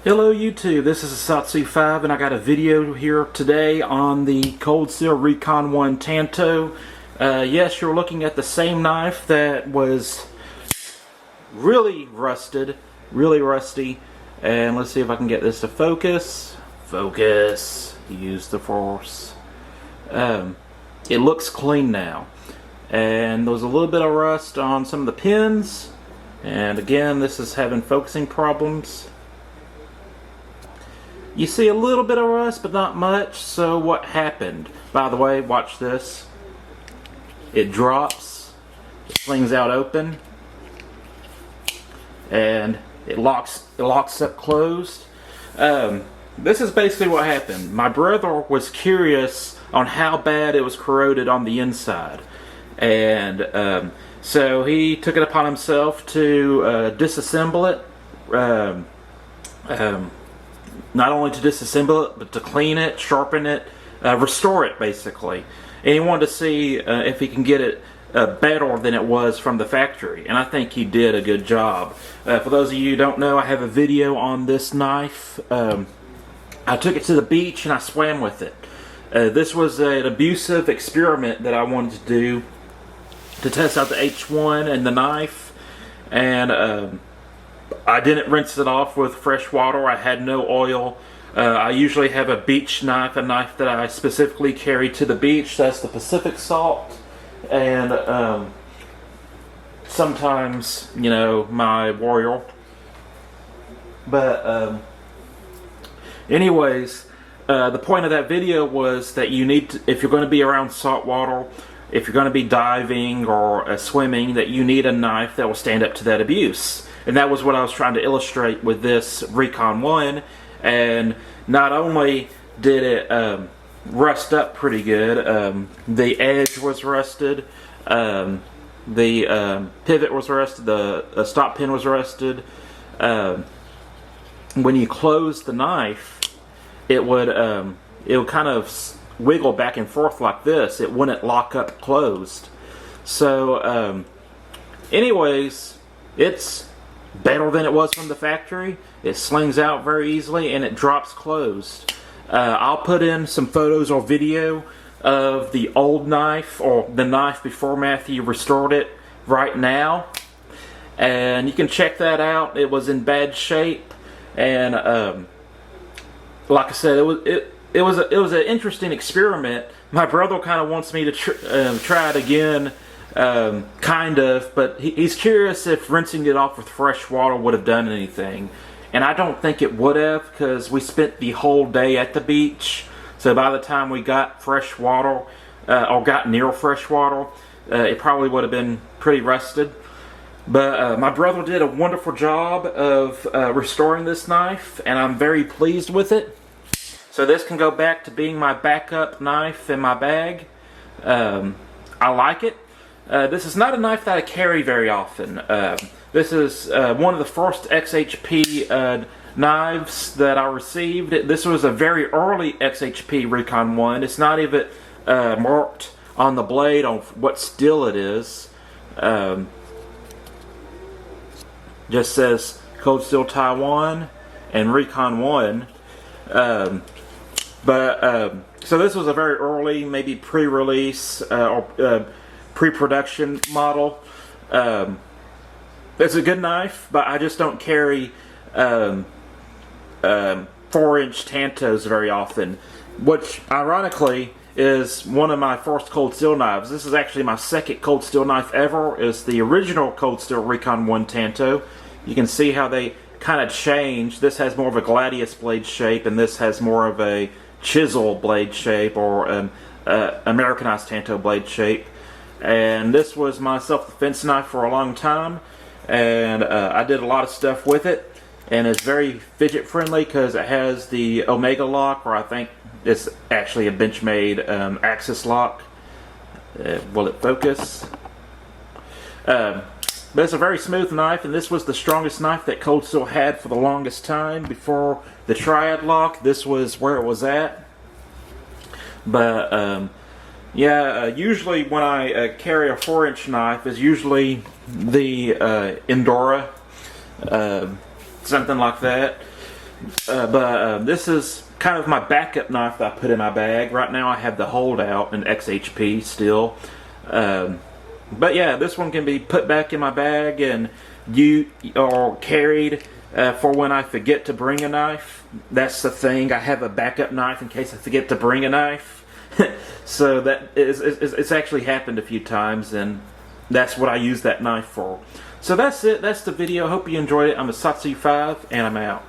Hello YouTube, this is Satsu5 and I got a video here today on the Cold Steel Recon1 Tanto. Yes, you're looking at the same knife that was really rusty, and let's see if I can get this to focus. Focus, use the force. It looks clean now, and there was a little bit of rust on some of the pins, and again this is having focusing problems. You see a little bit of rust, but not much. So what happened? By the way, watch this. It drops, it slings out open, and it locks up closed. This is basically what happened. My brother was curious on how bad it was corroded on the inside, and so he took it upon himself to disassemble it. Not only to disassemble it, but to clean it, sharpen it, restore it basically. And he wanted to see if he can get it better than it was from the factory. And I think he did a good job. For those of you who don't know, I have a video on this knife. I took it to the beach and I swam with it. This was an abusive experiment that I wanted to do to test out the H1 and the knife. And I didn't rinse it off with fresh water. I had no oil. I usually have a beach knife, a knife that I specifically carry to the beach. That's the Pacific Salt. And sometimes, you know, my Warrior. But anyways, the point of that video was that you need to, if you're going to be around salt water, if you're going to be diving or swimming, that you need a knife that will stand up to that abuse. And that was what I was trying to illustrate with this Recon1. And not only did it rust up pretty good, the edge was rusted, the pivot was rusted, the stop pin was rusted. When you closed the knife, it would kind of wiggle back and forth like this. It wouldn't lock up closed. So anyways, it's better than it was from the factory. It slings out very easily and it drops closed. I'll put in some photos or video of the old knife, or the knife before Matthew restored it, right now, and you can check that out. It was in bad shape, and like I said, it was an interesting experiment. My brother kind of wants me to try it again. Kind of, but he's curious if rinsing it off with fresh water would have done anything. And I don't think it would have, because we spent the whole day at the beach. So by the time we got fresh water, or got near fresh water, it probably would have been pretty rusted. But my brother did a wonderful job of restoring this knife, and I'm very pleased with it. So this can go back to being my backup knife in my bag. I like it. This is not a knife that I carry very often. This is one of the first XHP knives that I received. This was a very early XHP Recon1. It's not even marked on the blade on what steel it is. Just says Cold Steel Taiwan and Recon1. So this was a very early, maybe pre-release or pre-production model. It's a good knife, but I just don't carry 4-inch Tantos very often, which ironically is one of my first cold steel knives. This is actually my second cold steel knife ever. It's the original Cold Steel Recon1 Tanto. You can see how they kind of changed. This has more of a gladius blade shape, and this has more of a chisel blade shape, or Americanized Tanto blade shape. And this was my self-defense knife for a long time, and I did a lot of stuff with it, and it's very fidget friendly because it has the Omega lock, or I think it's actually a Benchmade axis lock. Will it focus? But it's a very smooth knife, and this was the strongest knife that Cold Steel had for the longest time. Before the Triad lock, this was where it was at. But yeah, usually when I carry a 4-inch knife, it's usually the Endora, something like that. This is kind of my backup knife that I put in my bag. Right now I have the holdout in XHP still. But yeah, this one can be put back in my bag and carried for when I forget to bring a knife. That's the thing. I have a backup knife in case I forget to bring a knife. So it's actually happened a few times, and that's what I use that knife for. So that's it. That's the video. Hope you enjoyed it. I'm a Satsu5, and I'm out.